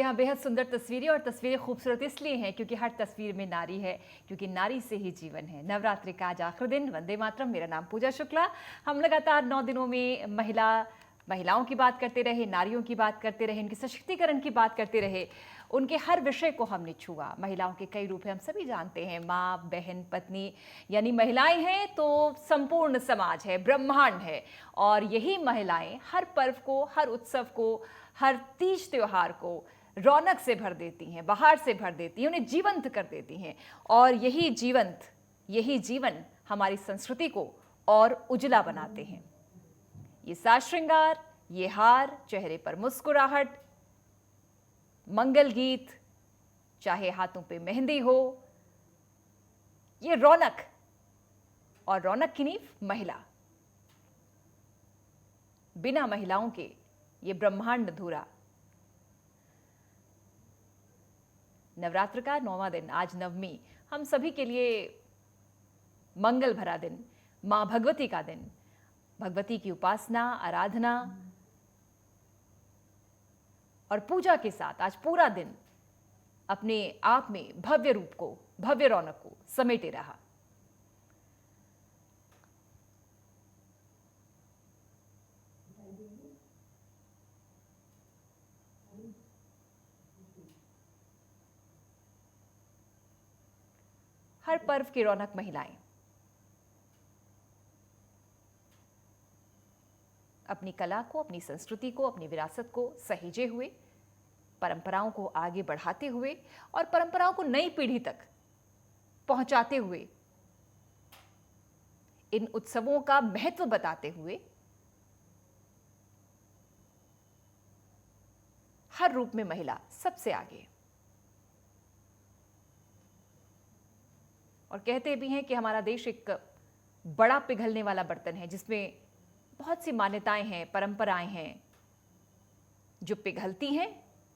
जी हाँ, बेहद सुंदर तस्वीरें और तस्वीरें खूबसूरत इसलिए हैं क्योंकि हर तस्वीर में नारी है, क्योंकि नारी से ही जीवन है। नवरात्रि का आज आखिरी दिन, वंदे मातरम। मेरा नाम पूजा शुक्ला। हम लगातार 9 दिनों में महिलाओं की बात करते रहे, नारियों की बात करते रहे, इनके सशक्तिकरण की बात करते रहे, उनके हर विषय को हमने छुआ। महिलाओं के कई रूप हैं, हम सभी जानते हैं, माँ, बहन, पत्नी, यानी महिलाएं हैं तो संपूर्ण समाज है, ब्रह्मांड है। और यही महिलाएं हर पर्व को, हर उत्सव को, हर तीज त्योहार को रौनक से भर देती हैं, बहार से भर देती हैं, उन्हें जीवंत कर देती हैं। और यही जीवन हमारी संस्कृति को और उजला बनाते हैं। ये साज श्रृंगार, ये हार, चेहरे पर मुस्कुराहट, मंगल गीत, चाहे हाथों पे मेहंदी हो, ये रौनक, और रौनक की नींव महिला। बिना महिलाओं के ये ब्रह्मांड अधूरा। नवरात्र का 9वां दिन, आज नवमी, हम सभी के लिए मंगल भरा दिन, मां भगवती का दिन, भगवती की उपासना, आराधना और पूजा के साथ आज पूरा दिन अपने आप में भव्य रूप को, भव्य रौनक को समेटे रहा। हर पर्व की रौनक महिलाएं अपनी कला को, अपनी संस्कृति को, अपनी विरासत को सहेजे हुए, परंपराओं को आगे बढ़ाते हुए और परंपराओं को नई पीढ़ी तक पहुंचाते हुए, इन उत्सवों का महत्व बताते हुए हर रूप में महिला सबसे आगे। और कहते भी हैं कि हमारा देश एक बड़ा पिघलने वाला बर्तन है जिसमें बहुत सी मान्यताएं हैं, परंपराएं हैं जो पिघलती हैं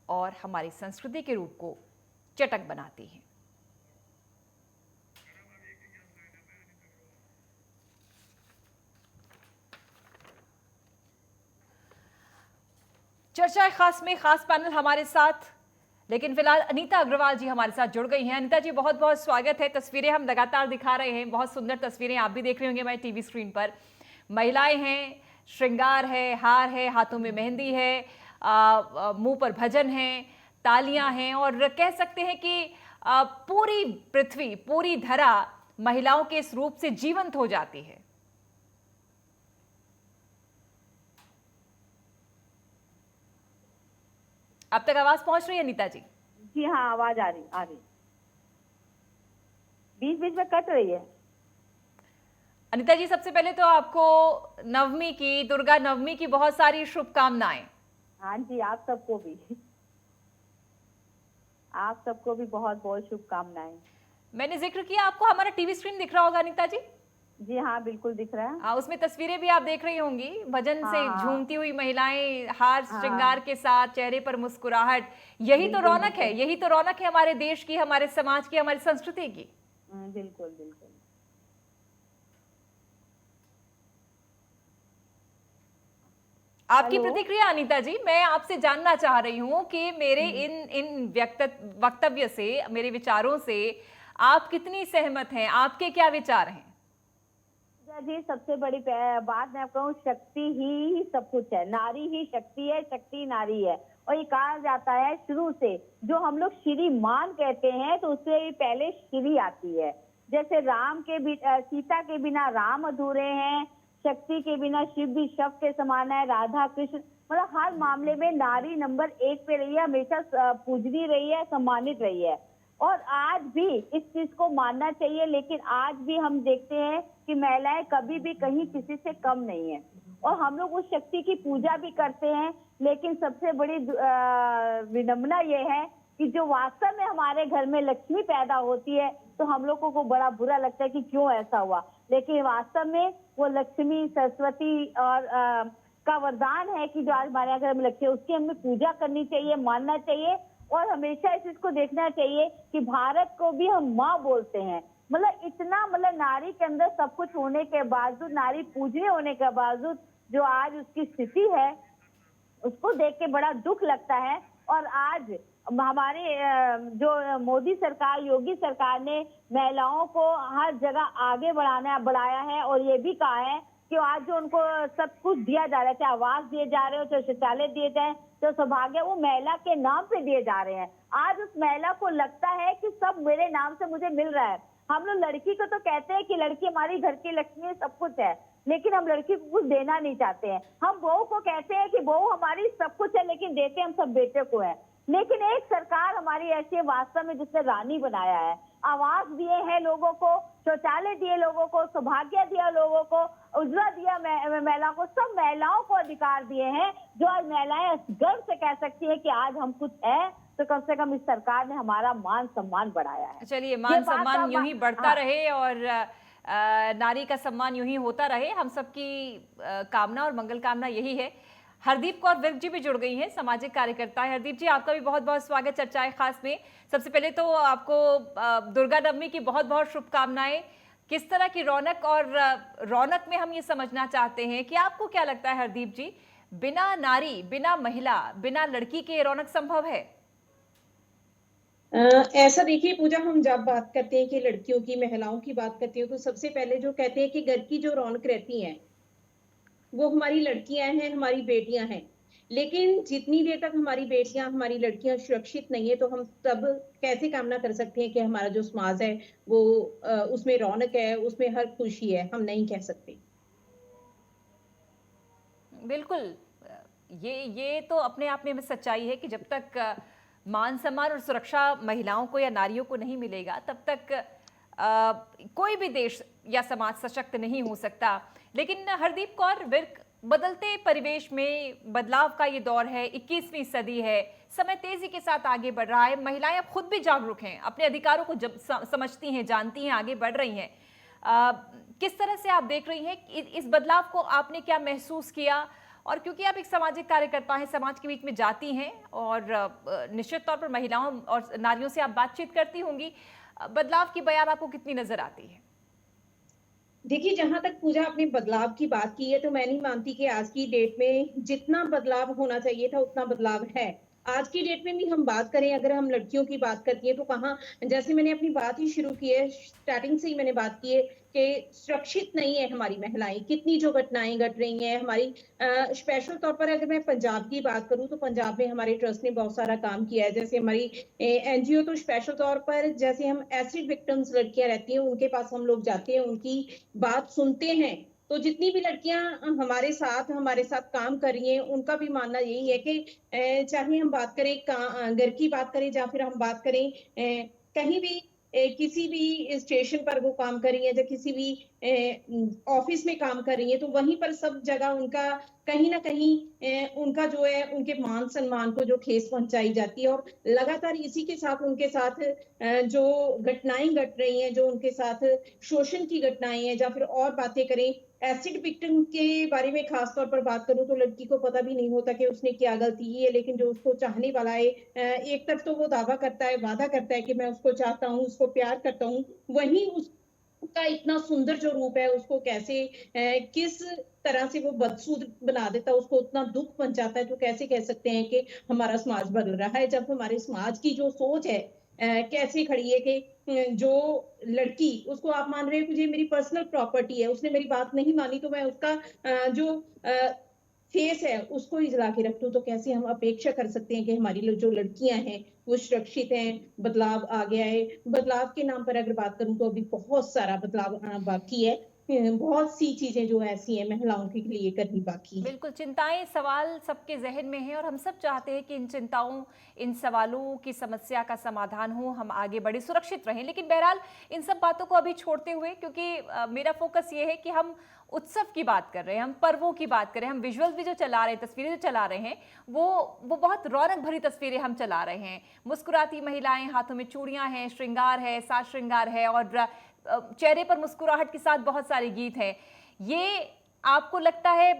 और हमारी संस्कृति के रूप को चटक बनाती हैं। चर्चा खास में खास पैनल हमारे साथ, लेकिन फिलहाल अनीता अग्रवाल जी हमारे साथ जुड़ गई हैं। अनीता जी, बहुत बहुत स्वागत है। तस्वीरें हम लगातार दिखा रहे हैं, बहुत सुंदर तस्वीरें आप भी देख रहे होंगे हमारे टीवी स्क्रीन पर। महिलाएं हैं, श्रृंगार है, हार है, हाथों में मेहंदी है, मुंह पर भजन है, तालियां हैं, और कह सकते हैं कि पूरी पृथ्वी, पूरी धरा महिलाओं के इस रूप से जीवंत हो जाती है। अब तक आवाज पहुंच रही है अनीता जी? जी हाँ, आवाज आ रही, बीच बीच में कट रही है। अनीता जी, सबसे पहले तो आपको नवमी की, दुर्गा नवमी की बहुत सारी शुभकामनाएं। हाँ जी, आप सबको भी बहुत बहुत शुभकामनाएं। मैंने जिक्र किया, आपको हमारा टीवी स्क्रीन दिख रहा होगा अनीता जी? जी हाँ, बिल्कुल दिख रहा है। उसमें तस्वीरें भी आप देख रही होंगी, भजन से झूमती हुई महिलाएं, हार श्रृंगार के साथ, चेहरे पर मुस्कुराहट। यही तो रौनक है, यही तो रौनक है हमारे देश की, हमारे समाज की, हमारी संस्कृति की। बिल्कुल बिल्कुल। आपकी प्रतिक्रिया अनीता जी, मैं आपसे जानना चाह रही हूं कि मेरे इन वक्तव्य से, मेरे विचारों से आप कितनी सहमत हैं, आपके क्या विचार हैं? जी, सबसे बड़ी बात मैं आपको कहूँ, शक्ति ही सब कुछ है। नारी ही शक्ति है, शक्ति नारी है। और ये कहा जाता है शुरू से, जो हम लोग श्रीमान कहते हैं तो उससे भी पहले श्री आती है। जैसे सीता के बिना राम अधूरे हैं, शक्ति के बिना शिव भी शव के समान है, राधा कृष्ण, मतलब हर मामले में नारी नंबर 1 पे रही है, हमेशा पूजनी रही है, सम्मानित रही है। और आज भी इस चीज को मानना चाहिए, लेकिन आज भी हम देखते हैं कि महिलाएं कभी भी कहीं किसी से कम नहीं है। और हम लोग उस शक्ति की पूजा भी करते हैं, लेकिन सबसे बड़ी विडंबना ये है कि जो वास्तव में हमारे घर में लक्ष्मी पैदा होती है तो हम लोगों को बड़ा बुरा लगता है कि क्यों ऐसा हुआ, लेकिन वास्तव में वो लक्ष्मी, सरस्वती और का वरदान है कि जो आज हमारे घर में लक्ष्मी है, उसकी हमें पूजा करनी चाहिए, मानना चाहिए। और हमेशा इस चीज को देखना चाहिए कि भारत को भी हम माँ बोलते हैं। मतलब इतना, मतलब नारी के अंदर सब कुछ होने के बावजूद, नारी पूजनीय होने के बावजूद जो आज उसकी स्थिति है, उसको देख के बड़ा दुख लगता है। और आज हमारे जो मोदी सरकार, योगी सरकार ने महिलाओं को हर जगह आगे बढ़ाया है और ये भी कहा है कि आज जो उनको सब कुछ दिया जा रहा है, चाहे आवास दिए जा रहे हो, चाहे शौचालय दिए जाए, तो सौभाग्य वो महिला के नाम पे दिए जा रहे हैं। आज उस महिला को लगता है कि सब मेरे नाम से मुझे मिल रहा है। हम लोग लड़की को तो कहते हैं कि लड़की हमारी घर की लक्ष्मी सब कुछ है, लेकिन हम लड़की को कुछ देना नहीं चाहते हैं। हम बहू को कहते हैं कि बहू हमारी सब कुछ है, लेकिन देते हम सब बेटे को है। लेकिन एक सरकार हमारी ऐसी है वास्तव में जिसने रानी बनाया है, आवास दिए हैं लोगों को, शौचालय दिए लोगों को, सौभाग्य दिया लोगों को, उज्ज्वला दिया महिला को, सब महिलाओं को अधिकार दिए हैं, जो आज महिलाएं गर्व से कह सकती है कि आज हम कुछ है, तो कम से कम इस सरकार ने हमारा मान सम्मान बढ़ाया है। चलिए, मान सम्मान यूं ही बढ़ता रहे और नारी का सम्मान यूं ही होता रहे, हम सबकी कामना और मंगल कामना यही है। हरदीप कौर विर्क जी भी जुड़ गई हैं, सामाजिक कार्यकर्ता है। हरदीप जी, आपका भी बहुत बहुत स्वागत चर्चाएं खास में। सबसे पहले तो आपको दुर्गा नवमी की बहुत बहुत शुभकामनाएं। किस तरह की रौनक, और रौनक में हम ये समझना चाहते हैं कि आपको क्या लगता है हरदीप जी, बिना नारी, बिना महिला, बिना लड़की के रौनक संभव है? ऐसा देखिए पूजा, हम जब बात करते हैं कि लड़कियों की, महिलाओं की बात करते हैं, तो सबसे पहले जो कहते हैं कि घर की जो रौनक रहती है वो हमारी लड़कियां हैं, हमारी बेटियां हैं। लेकिन जितनी देर तक हमारी बेटियां, हमारी लड़कियां सुरक्षित नहीं है, तो हम तब कैसे कामना कर सकते हैं कि हमारा जो समाज है वो उसमें रौनक है, उसमें हर खुशी है? हम नहीं कह सकते। बिल्कुल, ये तो अपने आप में सच्चाई है कि जब तक मान सम्मान और सुरक्षा महिलाओं को या नारियों को नहीं मिलेगा, तब तक कोई भी देश या समाज सशक्त नहीं हो सकता। लेकिन हरदीप कौर विर्क, बदलते परिवेश में बदलाव का ये दौर है, 21वीं सदी है, समय तेजी के साथ आगे बढ़ रहा है, महिलाएं अब खुद भी जागरूक हैं, अपने अधिकारों को जब समझती हैं, जानती हैं, आगे बढ़ रही हैं। किस तरह से आप देख रही हैं इस बदलाव को? आपने क्या महसूस किया? और क्योंकि आप एक सामाजिक कार्यकर्ता हैं, समाज के बीच में जाती हैं और निश्चित तौर पर महिलाओं और नारियों से आप बातचीत करती होंगी, बदलाव की बयान आपको कितनी नजर आती है? देखिए, जहां तक पूजा आपने बदलाव की बात की है, तो मैं नहीं मानती कि आज की डेट में जितना बदलाव होना चाहिए था उतना बदलाव है। आज की डेट में भी हम बात करें, अगर हम लड़कियों की बात करती है, तो कहाँ, जैसे मैंने अपनी बात ही शुरू की है, स्टार्टिंग से ही मैंने बात की है कि सुरक्षित नहीं है हमारी महिलाएं। कितनी जो घटनाएं घट रही हैं हमारी, स्पेशल तौर पर अगर मैं पंजाब की बात करूं, तो पंजाब में हमारे ट्रस्ट ने बहुत सारा काम किया है। जैसे हमारी एनजीओ, तो स्पेशल तौर पर जैसे हम एसिड विक्टिम्स लड़कियां रहती हैं, उनके पास हम लोग जाते हैं, उनकी बात सुनते हैं। तो जितनी भी लड़कियां हमारे साथ काम कर रही हैं, उनका भी मानना यही है कि चाहे हम बात करें घर की बात करें, या फिर हम बात करें कहीं भी किसी भी स्टेशन पर वो काम कर रही है, या किसी भी ऑफिस में काम कर रही है, तो वहीं पर सब जगह उनका कहीं ना कहीं उनका जो है, उनके मान सम्मान को जो ठेस पहुंचाई जाती है। और लगातार इसी के साथ उनके साथ जो घटनाएं घट रही हैं, जो उनके साथ शोषण की घटनाएं हैं, या फिर और बातें करें एसिड विक्टिम के बारे में खास तौर पर बात करूं, तो लड़की को पता भी नहीं होता कि उसने क्या गलती की है, लेकिन जो उसको चाहने वाला है, एक तरफ तो वो दावा करता है, वादा करता है कि मैं उसको चाहता हूँ, उसको प्यार करता हूँ, वहीं उसका इतना सुंदर जो रूप है, उसको कैसे किस तरह से वो बदसूरत बना देता है, उसको उतना दुख पहुंचाता है। तो कैसे कह सकते हैं कि हमारा समाज बदल रहा है, जब हमारे समाज की जो सोच है कैसे खड़ी है कि जो लड़की, उसको आप मान रहे हो कि ये मेरी पर्सनल प्रॉपर्टी है, उसने मेरी बात नहीं मानी तो मैं उसका जो फेस है उसको ही जला के रख दूं। तो कैसे हम अपेक्षा कर सकते हैं कि हमारी जो लड़कियां हैं वो सुरक्षित हैं? बदलाव आ गया है। बदलाव के नाम पर अगर बात करूं, तो अभी बहुत सारा बदलाव आना बाकी है। बहुत सी चीजें जो ऐसी हैं महिलाओं के लिए करनी बाकी है। बिल्कुल, चिंताएं, सवाल सबके जहन में हैं और हम सब चाहते हैं कि इन चिंताओं, इन सवालों की समस्या का समाधान हो, हम आगे बढ़े, सुरक्षित रहें। लेकिन बहरहाल इन सब बातों को अभी छोड़ते हुए, क्योंकि मेरा फोकस ये है कि हम उत्सव की बात कर रहे हैं, हम पर्वों की बात कर रहे हैं, हम विजुअल्स भी जो चला रहे हैं, तस्वीरें जो चला रहे हैं, वो बहुत रौनक भरी तस्वीरें हम चला रहे हैं। मुस्कुराती महिलाएं, हाथों में चूड़ियां हैं, श्रृंगार है, साज श्रृंगार है और चेहरे पर मुस्कुराहट के साथ बहुत सारे गीत हैं। ये आपको लगता है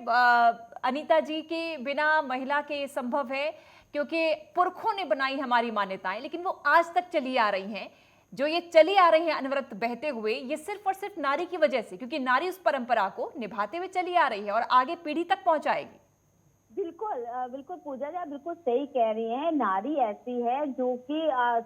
अनीता जी कि बिना महिला के संभव है? क्योंकि पुरखों ने बनाई हमारी मान्यताएं, लेकिन वो आज तक चली आ रही हैं। जो ये चली आ रही हैं अनवरत बहते हुए, ये सिर्फ और सिर्फ नारी की वजह से, क्योंकि नारी उस परंपरा को निभाते हुए चली आ रही है और आगे पीढ़ी तक पहुंचाएगी। बिल्कुल पूजा जी, आप बिल्कुल सही कह रही हैं। नारी ऐसी है जो कि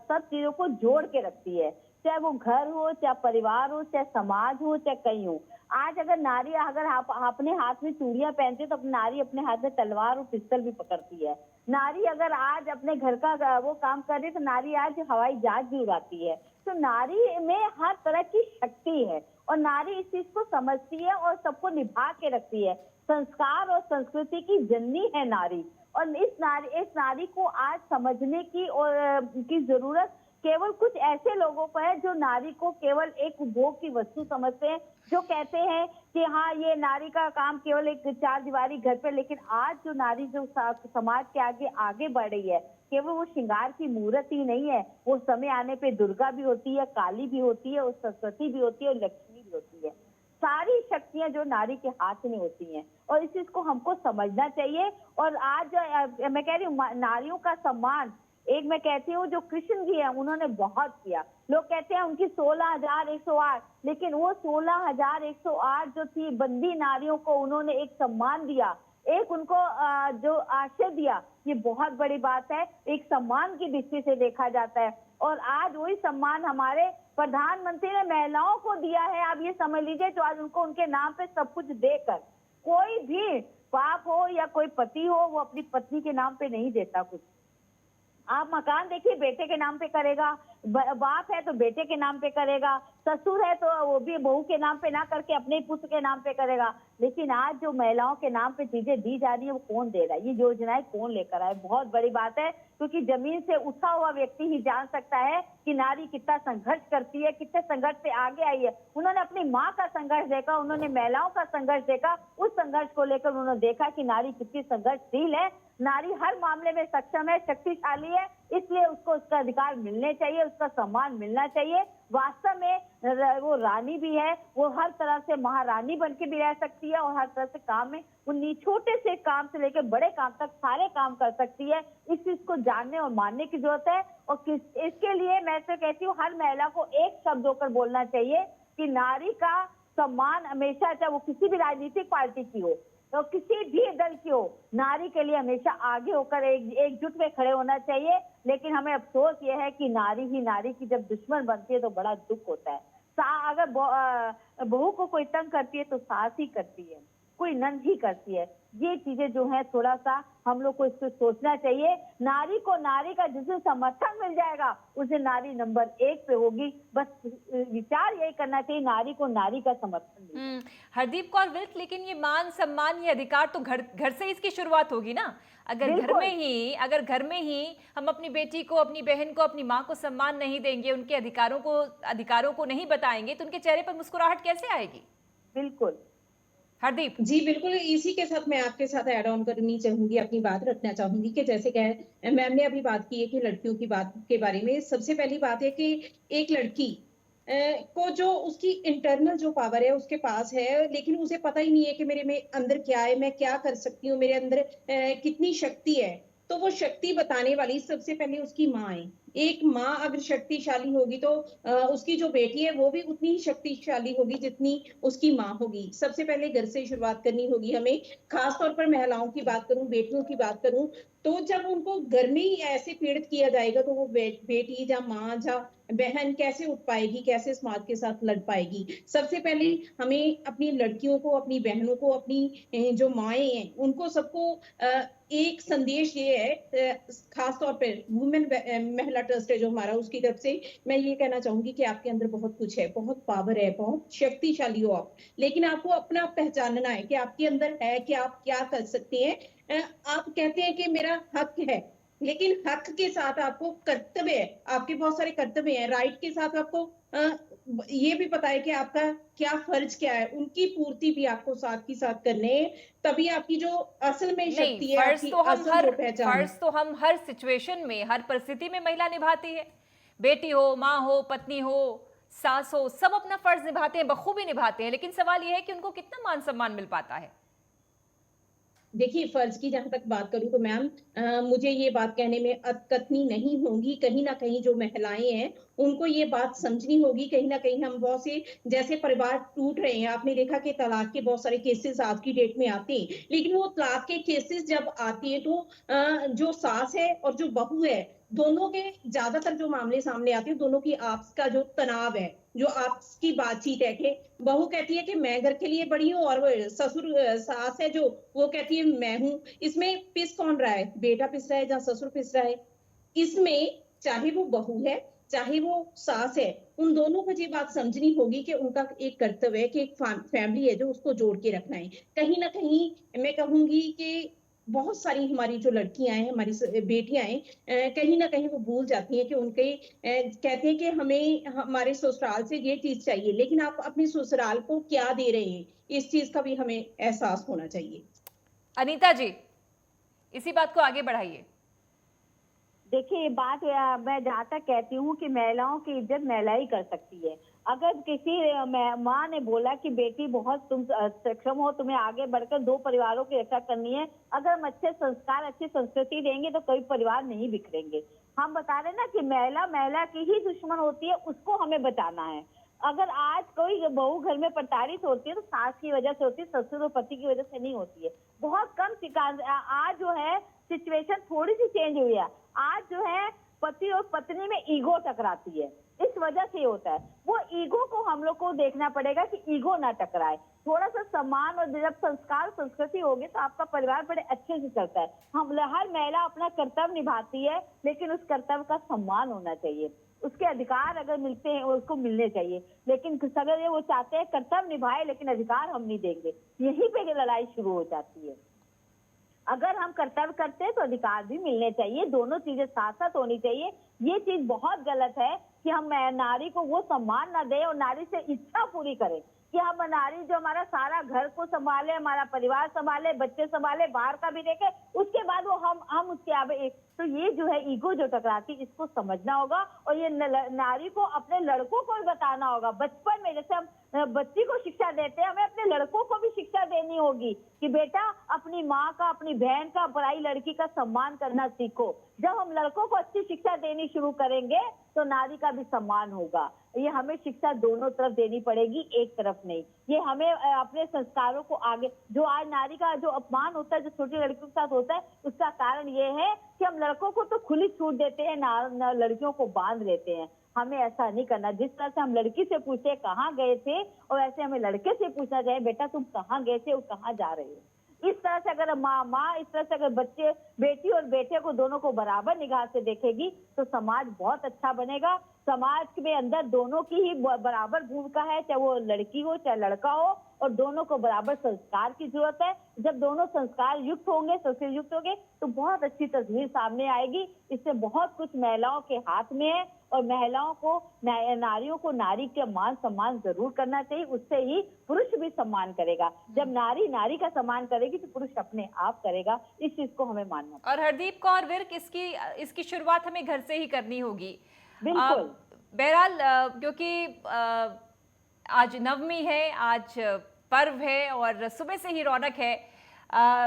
सब चीजों को जोड़ के रखती है, चाहे वो घर हो, चाहे परिवार हो, चाहे समाज हो, चाहे कहीं हो। आज अगर नारी, अगर आप अपने हाथ में चूड़ियां पहनती है तो नारी अपने हाथ में तलवार और पिस्तल भी पकड़ती है। नारी अगर आज अपने घर का वो काम कर रही है तो नारी आज हवाई जहाज भी उड़ाती है। तो नारी में हर तरह की शक्ति है और नारी इस चीज को समझती है और सबको निभा के रखती है। संस्कार और संस्कृति की जननी है नारी, और इस नारी को आज समझने की और की जरूरत केवल कुछ ऐसे लोगों को है जो नारी को केवल एक उपभोग की वस्तु समझते हैं, जो कहते हैं कि हाँ ये नारी का काम केवल एक चार दीवारी घर पे। लेकिन आज जो नारी जो समाज के आगे आगे बढ़ रही है, केवल वो श्रृंगार की मूर्त ही नहीं है, वो समय आने पे दुर्गा भी होती है, काली भी होती है, और सरस्वती भी होती है, और लक्ष्मी भी होती है। सारी शक्तियां जो नारी के हाथ में होती हैं, और इस चीज को हमको समझना चाहिए। और आज मैं कह रही हूँ नारियों का सम्मान, एक मैं कहती हूँ जो कृष्ण जी है उन्होंने बहुत किया। लोग कहते हैं उनकी 16,108, लेकिन वो 16,108 जो थी बंदी नारियों को उन्होंने एक सम्मान दिया, एक उनको जो आश्रय दिया। ये बहुत बड़ी बात है, एक सम्मान की दृष्टि से देखा जाता है। और आज वही सम्मान हमारे प्रधानमंत्री ने महिलाओं को दिया है। आप ये समझ लीजिए, जो आज उनको उनके नाम पे सब कुछ देकर, कोई भी बाप हो या कोई पति हो, वो अपनी पत्नी के नाम पे नहीं देता कुछ। आप मकान देखिए, बेटे के नाम पे करेगा, बाप है तो बेटे के नाम पे करेगा, ससुर है तो वो भी बहू के नाम पे ना करके अपने ही पुत्र के नाम पे करेगा। लेकिन आज जो महिलाओं के नाम पे चीजें दी जा रही है वो कौन दे रहा है, ये योजनाएं कौन लेकर आए? बहुत बड़ी बात है, क्योंकि जमीन से उठा हुआ व्यक्ति ही जान सकता है कि नारी कितना संघर्ष करती है, कितने संघर्ष से आगे आई है। उन्होंने अपनी माँ का संघर्ष देखा, उन्होंने महिलाओं का संघर्ष देखा, उस संघर्ष को लेकर उन्होंने देखा कि नारी कितनी संघर्षशील है, नारी हर मामले में सक्षम है, शक्तिशाली है, इसलिए उसको उसका अधिकार मिलने चाहिए, उसका सम्मान मिलना चाहिए। वास्तव में वो रानी भी है, वो हर तरह से महारानी बन के भी रह सकती है, और हर तरह से काम में वो छोटे से काम से लेकर बड़े काम तक सारे काम कर सकती है। इस चीज को जानने और मानने की जरूरत है। और इसके लिए मैं तो कहती हूँ हर महिला को एक शब्द होकर बोलना चाहिए कि नारी का सम्मान हमेशा, चाहे वो किसी भी राजनीतिक पार्टी की हो तो किसी भी दल की हो, नारी के लिए हमेशा आगे होकर एकजुट में खड़े होना चाहिए। लेकिन हमें अफसोस ये है कि नारी ही नारी की जब दुश्मन बनती है तो बड़ा दुख होता है। अगर बहू को कोई तंग करती है तो सास ही करती है, कोई नंद ही करती है। ये चीजें जो है थोड़ा सा हम लोग को इसको सोचना चाहिए। नारी को नारी का जिस दिन समर्थन मिल जाएगा उस दिन नारी नंबर 1 पे होगी। बस विचार यही करना चाहिए, नारी को नारी का समर्थन मिले। हरदीप कौर विल्क, लेकिन ये मान सम्मान, ये अधिकार तो घर से इसकी शुरुआत होगी ना। अगर घर में ही हम अपनी बेटी को, अपनी बहन को, अपनी माँ को सम्मान नहीं देंगे, उनके अधिकारों को नहीं बताएंगे, तो उनके चेहरे पर मुस्कुराहट कैसे आएगी? बिल्कुल हरदीप जी बिल्कुल, इसी के साथ मैं आपके साथ ऐड ऑन करनी चाहूंगी, अपनी बात रखना चाहूंगी कि जैसे कि मैम ने अभी बात की है कि लड़कियों की बात के बारे में। सबसे पहली बात है कि एक लड़की को जो उसकी इंटरनल जो पावर है उसके पास है, लेकिन उसे पता ही नहीं है कि मेरे में अंदर क्या है, मैं क्या कर सकती हूँ, मेरे अंदर कितनी शक्ति है। तो वो शक्ति बताने वाली सबसे पहले उसकी माँ है। एक माँ अगर शक्तिशाली होगी तो उसकी जो बेटी है वो भी उतनी ही शक्तिशाली होगी जितनी उसकी माँ होगी। सबसे पहले घर से शुरुआत करनी होगी हमें। खास तौर पर महिलाओं की बात करूं, बेटियों की बात करूं, तो जब उनको घर में ही ऐसे पीड़ित किया जाएगा तो वो बेटी या माँ या बहन कैसे उठ पाएगी, कैसे समाज के साथ लड़ पाएगी। सबसे पहले हमें अपनी लड़कियों को, अपनी बहनों को, अपनी जो माएँ हैं उनको सबको एक संदेश ये है, खास तौर पर वुमेन महिला ट्रस्ट है जो हमारा, उसकी तरफ से मैं ये कहना चाहूंगी कि आपके अंदर बहुत कुछ है, बहुत पावर है, बहुत शक्तिशाली हो आप, लेकिन आपको अपना पहचानना है कि आपके अंदर है कि आप क्या कर सकते हैं। आप कहते हैं कि मेरा हक है, लेकिन हक के साथ आपको कर्तव्य है, आपके बहुत सारे कर्तव्य हैं। राइट के साथ आपको ये भी पता है कि आपका क्या फर्ज क्या है, उनकी पूर्ति भी आपको साथ ही साथ करने हैं। तभी आपकी जो असल में शक्ति है, आपकी असल जो पहचान है। फर्ज तो हम हर सिचुएशन में, हर परिस्थिति में महिला निभाती है। बेटी हो, माँ हो, पत्नी हो, सास हो, सब अपना फर्ज निभाते हैं, बखूबी निभाते हैं। लेकिन सवाल यह है कि उनको कितना मान सम्मान मिल पाता है। देखिए, फर्ज की जहाँ तक बात करूँ तो मैम मुझे ये बात कहने में अतकतनी नहीं होंगी। कहीं न कहीं जो महिलाएँ हैं, उनको ये बात समझनी होगी। कहीं न कहीं हम बहुत से जैसे परिवार टूट रहे हैं, आपने देखा कि तलाक के बहुत सारे केसेज़ आज की डेट में आते हैं। लेकिन वो तलाक के केसेज़ जब आते हैं तो जो सास है और जो बहू है, दोनों के ज़्यादातर जो मामले सामने आते हैं, दोनों की आपस का जो तनाव है, जो आपस की बातचीत है कि बहू कहती है कि मैं घर के लिए बड़ी हूँ और वो ससुर सास है जो वो कहती है मैं हूँ। इसमें पिस कौन रहा है? बेटा पिस रहा है या ससुर पिस रहा है? इसमें चाहे वो बहू है, चाहे वो सास है, उन दोनों को ये बात समझनी होगी कि उनका एक कर्तव्य है कि एक फैमिली है जो उसको जोड़ के रखना है। कहीं न कहीं मैं कहूँगी कि बहुत सारी हमारी जो लड़कियाँ हैं, हमारी बेटियाँ हैं कहीं न कहीं वो भूल जाती हैं कि उनके कहते हैं कि हमें हमारे ससुराल से ये चीज़ चाहिए, लेकिन आप अपने ससुराल को क्या दे रहे हैं? इस चीज़ का भी हमें एहसास होना चाहिए। अनीता जी, इसी बात को आगे बढ़ाइए। देखिए, ये बात मैं जहाँ तक कहती हूँ कि महिलाओं की इज्जत महिला ही कर सकती है। अगर किसी माँ ने बोला कि बेटी बहुत तुम सक्षम हो, तुम्हें आगे बढ़कर 2 परिवारों की रक्षा करनी है, अगर हम अच्छे संस्कार, अच्छी संस्कृति देंगे तो कई परिवार नहीं बिखरेंगे। हम बता रहे हैं ना कि महिला महिला की ही दुश्मन होती है, उसको हमें बचाना है। अगर आज कोई बहू घर में प्रताड़ित होती है तो सास की वजह से होती है, ससुर और पति की वजह से नहीं होती है। बहुत कम शिकायत आज जो है सिचुएशन थोड़ी सी चेंज हुई है। आज जो है पति और पत्नी में ईगो टकराती है, इस वजह से होता है। वो ईगो को हम लोग को देखना पड़ेगा कि ईगो ना टकराए। थोड़ा सा सम्मान और जब संस्कार संस्कृति होगी तो आपका परिवार बड़े अच्छे से चलता है। हम हर महिला अपना कर्तव्य निभाती है, लेकिन उस कर्तव्य का सम्मान होना चाहिए। उसके अधिकार अगर मिलते हैं उसको मिलने चाहिए, लेकिन अगर वो चाहते हैं कर्तव्य निभाए लेकिन अधिकार हम नहीं देंगे, यहीं पे लड़ाई शुरू हो जाती है। अगर हम कर्तव्य करते हैं तो अधिकार भी मिलने चाहिए, दोनों चीजें साथ साथ होनी चाहिए। ये चीज बहुत गलत है कि हम नारी को वो सम्मान ना दें और नारी से इच्छा पूरी करें कि हम नारी जो हमारा सारा घर को संभाले, हमारा परिवार संभाले, बच्चे संभाले, बाहर का भी देखे, उसके बाद वो हम उसके आगे। तो ये जो है ईगो जो टकराती, इसको समझना होगा और ये नारी को अपने लड़कों को भी बताना होगा। बचपन में जैसे हम बच्ची को शिक्षा देते हैं, हमें अपने लड़कों को भी शिक्षा देनी होगी कि बेटा अपनी माँ का, अपनी बहन का, पराई लड़की का सम्मान करना सीखो। जब हम लड़कों को अच्छी शिक्षा देनी शुरू करेंगे तो नारी का भी सम्मान होगा। ये हमें शिक्षा दोनों तरफ देनी पड़ेगी, एक तरफ नहीं। ये हमें अपने संस्कारों को आगे, जो आज नारी का जो अपमान होता है, जो छोटी लड़कियों के साथ होता है, उसका कारण ये है कि हम लड़कों को तो खुली छूट देते हैं, ना लड़कियों को बांध लेते हैं। हमें ऐसा नहीं करना। जिस तरह से हम लड़की से पूछे कहाँ गए थे, और ऐसे हमें लड़के से पूछना चाहिए बेटा तुम कहाँ गए थे और कहाँ जा रहे हो। इस तरह से अगर माँ इस तरह से अगर बच्चे, बेटी और बेटे को दोनों को बराबर निगाह से देखेगी तो समाज बहुत अच्छा बनेगा। समाज में अंदर दोनों की ही बराबर भूमिका है, चाहे वो लड़की हो चाहे लड़का हो, और दोनों को बराबर संस्कार की जरूरत है। जब दोनों संस्कार युक्त होंगे, संस्कृत युक्त होंगे, तो बहुत अच्छी तस्वीर सामने आएगी। इससे बहुत कुछ महिलाओं के हाथ में है और महिलाओं को, नारियों को नारी के मान सम्मान जरूर करना चाहिए। उससे ही पुरुष भी सम्मान करेगा। जब नारी नारी का सम्मान करेगी तो पुरुष अपने आप करेगा। इस चीज को हमें मानना। और हरदीप कौर विर्क, इसकी शुरुआत हमें घर से ही करनी होगी। बिल्कुल। बहरहाल क्योंकि आज नवमी है, आज पर्व है और सुबह से ही रौनक है।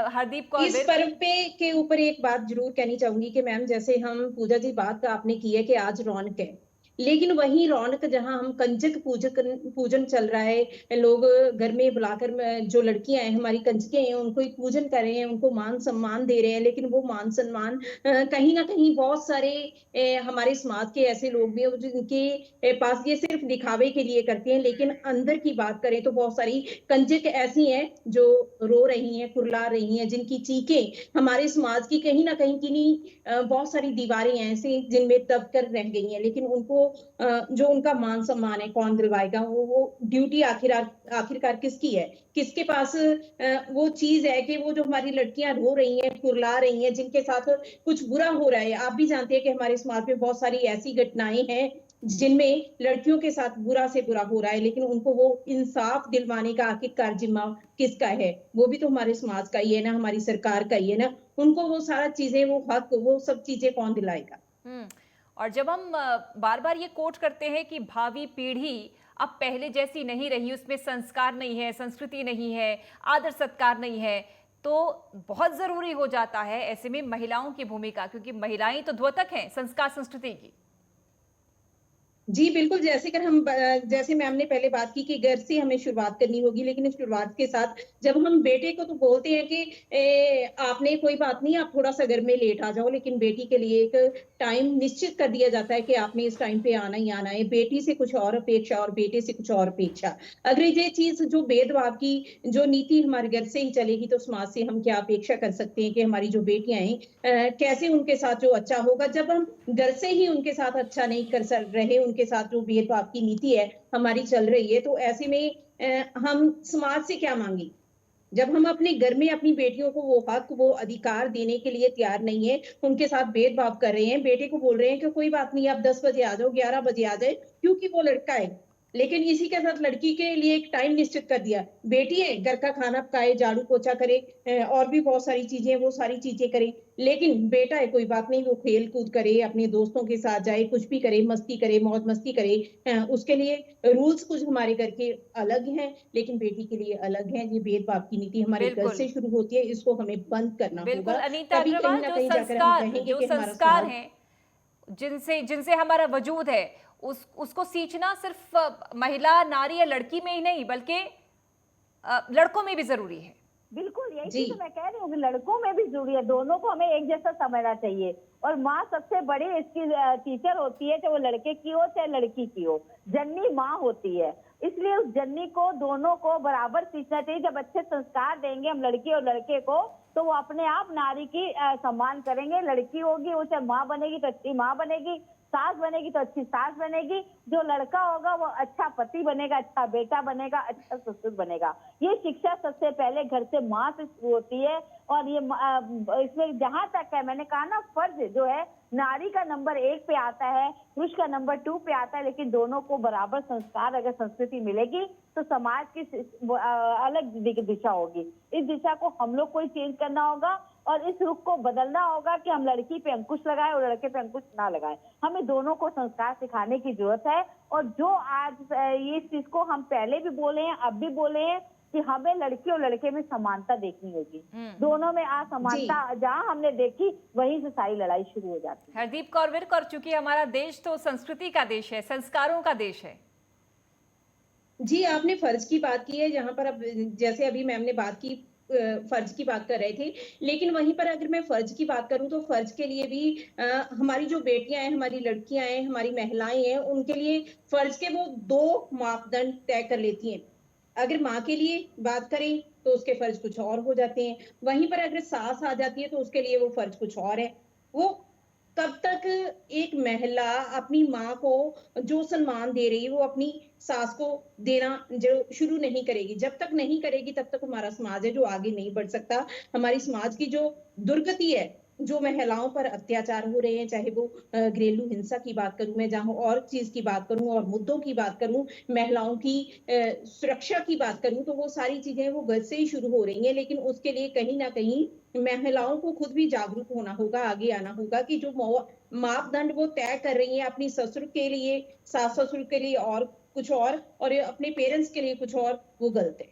हरदीप कौर इस विर्क, पर्व पे के ऊपर एक बात जरूर कहनी चाहूंगी कि मैम, जैसे हम पूजा जी बात आपने की है कि आज रौनक है, लेकिन वही रौनक जहां हम कंजक पूजन चल रहा है, लोग घर में बुलाकर जो लड़कियां हैं हमारी कंजकें हैं उनको ही पूजन कर रहे हैं, उनको मान सम्मान दे रहे हैं, लेकिन वो मान सम्मान कहीं ना कहीं बहुत सारे हमारे समाज के ऐसे लोग भी हैं जिनके पास ये सिर्फ दिखावे के लिए करते हैं, लेकिन अंदर की बात करें तो बहुत सारी कंजक ऐसी हैं जो रो रही हैं, कुरला रही हैं, जिनकी चीखें हमारे समाज की कहीं ना कहीं बहुत सारी दीवारें ऐसी जिनमें दब कर रह गई हैं, लेकिन उनको जो उनका मान सम्मान है कौन दिलवाएगा? वो ड्यूटी आखिरकार किसकी है? किसके पास वो चीज है कि वो जो हमारी लड़कियां रो रही हैं, कुरला रही हैं, जिनके साथ कुछ बुरा हो रहा है। आप भी जानते हैं कि हमारे समाज में बहुत सारी ऐसी घटनाएं हैं जिनमें लड़कियों के साथ बुरा से बुरा हो रहा है, लेकिन उनको वो इंसाफ दिलवाने का आखिरकार जिम्मा किसका है? वो भी तो हमारे समाज का ही है ना, हमारी सरकार का ही है ना। उनको वो सारा चीजें, वो हक, वो सब चीजें कौन दिलाएगा? और जब हम बार बार ये कोट करते हैं कि भावी पीढ़ी अब पहले जैसी नहीं रही, उसमें संस्कार नहीं है, संस्कृति नहीं है, आदर सत्कार नहीं है, तो बहुत ज़रूरी हो जाता है ऐसे में महिलाओं की भूमिका, क्योंकि महिलाएं तो द्योतक हैं संस्कार संस्कृति की। जी, बिल्कुल, जैसे मैम ने पहले बात की कि घर से हमें शुरुआत करनी होगी, लेकिन इस शुरुआत के साथ जब हम बेटे को तो बोलते हैं कि आपने कोई बात नहीं, आप थोड़ा-सा घर में लेट आ जाओ, लेकिन बेटी के लिए एक टाइम निश्चित कर दिया जाता है कि आपने इस टाइम पे आना ही आना है। बेटी से कुछ और अपेक्षा और बेटे से कुछ और अपेक्षा। अगर ये चीज़ जो भेदभाव की जो नीति हमारे घर से ही चलेगी, तो समाज से हम क्या अपेक्षा कर सकते हैं कि हमारी जो बेटियाँ हैं कैसे उनके साथ जो अच्छा होगा। जब हम घर से ही उनके साथ अच्छा नहीं कर रहे, उनके साथ जो भेदभाव की नीति है हमारी चल रही है, तो ऐसे में हम समाज से क्या मांगे। जब हम अपने घर में अपनी बेटियों को वो हक, वो अधिकार देने के लिए तैयार नहीं है, उनके साथ भेदभाव कर रहे हैं, बेटे को बोल रहे हैं कि कोई बात नहीं, आप 10 बजे आ जाओ, 11 बजे आ जाए, क्योंकि वो लड़का है। लेकिन इसी के साथ लड़की के लिए एक टाइम निश्चित कर दिया। बेटी है, घर का खाना पकाए, झाड़ू पोछा करे, और भी बहुत सारी चीजें, वो सारी चीजें करे। लेकिन बेटा है, कोई बात नहीं, वो खेल कूद करे, अपने दोस्तों के साथ जाए, कुछ भी करे, मस्ती करे, मौज मस्ती करे। उसके लिए रूल्स कुछ हमारे घर के अलग हैं, लेकिन बेटी के लिए अलग है। ये भेदभाव की नीति हमारे घर बिल्कुल से शुरू होती है, इसको हमें बंद करना बिल्कुल होगा। अनीता तभी कहीं अग्रवाल, ना कहीं जाकर हम कहेंगे जो कि हमारा संस्कार समाज। हैं, जिनसे जिनसे हमारा वजूद है, उसको सींचना सिर्फ महिला, नारी या लड़की में ही नहीं बल्कि लड़कों में भी जरूरी है। बिल्कुल, यही जी, चीज तो मैं कह रही हूँ कि लड़कों में भी जरूरी है, दोनों को हमें एक जैसा समझना चाहिए। और माँ सबसे बड़ी इसकी टीचर होती है, चाहे वो लड़के की हो चाहे लड़की की हो। जननी माँ होती है, इसलिए उस जननी को दोनों को बराबर सीखना चाहिए। जब अच्छे संस्कार देंगे हम लड़की और लड़के को, तो वो अपने आप नारी की सम्मान करेंगे। लड़की होगी, वो चाहे माँ बनेगी तो अच्छी माँ बनेगी, सास बनेगी तो अच्छी सास बनेगी। जो लड़का होगा वो अच्छा पति बनेगा, अच्छा बेटा बनेगा, अच्छा ससुर बनेगा। ये शिक्षा सबसे पहले घर से माँ से शुरू होती है। और ये इसमें जहां तक है, मैंने कहा ना, फर्ज जो है नारी का नंबर 1 पे आता है, पुरुष का नंबर 2 पे आता है। लेकिन दोनों को बराबर संस्कार, अगर संस्कृति मिलेगी तो समाज की अलग दिशा होगी। इस दिशा को हम लोग को ही चेंज करना होगा और इस रुख को बदलना होगा कि हम लड़की पे अंकुश लगाएं और लड़के पे अंकुश ना लगाएं। हमें दोनों को संस्कार सिखाने की जरूरत है। और जो आज ये चीज को हम पहले भी बोले हैं, अब भी बोले हैं कि हमें लड़की और लड़के में समानता देखनी होगी। दोनों में असमानता जहाँ हमने देखी, वहीं से सारी लड़ाई शुरू हो जाती है। हरदीप कौर विर्क, और चूंकि हमारा देश तो संस्कृति का देश है, संस्कारों का देश है। जी, आपने फर्ज की बात की है, जहां पर अब जैसे अभी मैम ने बात की, फर्ज की बात कर रहे थे। लेकिन वहीं पर अगर मैं फर्ज की बात करूं, तो फर्ज के लिए भी हमारी जो बेटियां हैं, हमारी लड़कियां हैं, हमारी महिलाएं हैं, उनके लिए फर्ज के वो 2 मापदंड तय कर लेती हैं। अगर माँ के लिए बात करें तो उसके फर्ज कुछ और हो जाते हैं। वहीं पर अगर सास आ जाती है तो उसके लिए वो फर्ज कुछ और है। वो तब तक एक महिला अपनी माँ को जो सम्मान दे रही है, वो अपनी सास को देना जो शुरू नहीं करेगी। जब तक नहीं करेगी, तब तक हमारा समाज है जो आगे नहीं बढ़ सकता। हमारी समाज की जो दुर्गति है, जो महिलाओं पर अत्याचार हो रहे हैं, चाहे वो घरेलू हिंसा की बात करूं मैं, जहां और चीज की बात करूं और मुद्दों की बात करूं, महिलाओं की सुरक्षा की बात करूं, तो वो सारी चीजें वो घर से ही शुरू हो रही हैं। लेकिन उसके लिए कहीं ना कहीं महिलाओं को खुद भी जागरूक होना होगा, आगे आना होगा कि जो मापदंड वो तय कर रही है अपनी ससुर के लिए, सास ससुर के लिए और कुछ और अपने पेरेंट्स के लिए कुछ और, वो गलत है।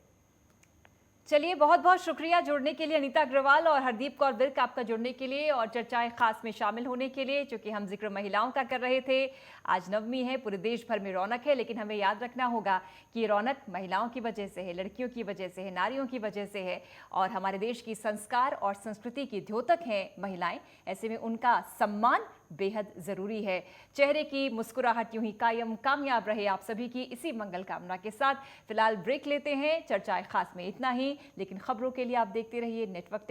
चलिए, बहुत बहुत शुक्रिया जुड़ने के लिए अनीता अग्रवाल और हरदीप कौर विर्क, आपका जुड़ने के लिए और चर्चाएं खास में शामिल होने के लिए। चूंकि हम जिक्र महिलाओं का कर रहे थे, आज नवमी है, पूरे देश भर में रौनक है, लेकिन हमें याद रखना होगा कि ये रौनक महिलाओं की वजह से है, लड़कियों की वजह से है, नारियों की वजह से है। और हमारे देश की संस्कार और संस्कृति की द्योतक हैं महिलाएं, ऐसे में उनका सम्मान बेहद जरूरी है। चेहरे की मुस्कुराहट यूं ही कायम कामयाब रहे आप सभी की इसी मंगल कामना के साथ फिलहाल ब्रेक लेते हैं। चर्चाएं खास में इतना ही, लेकिन खबरों के लिए आप देखते रहिए नेटवर्क।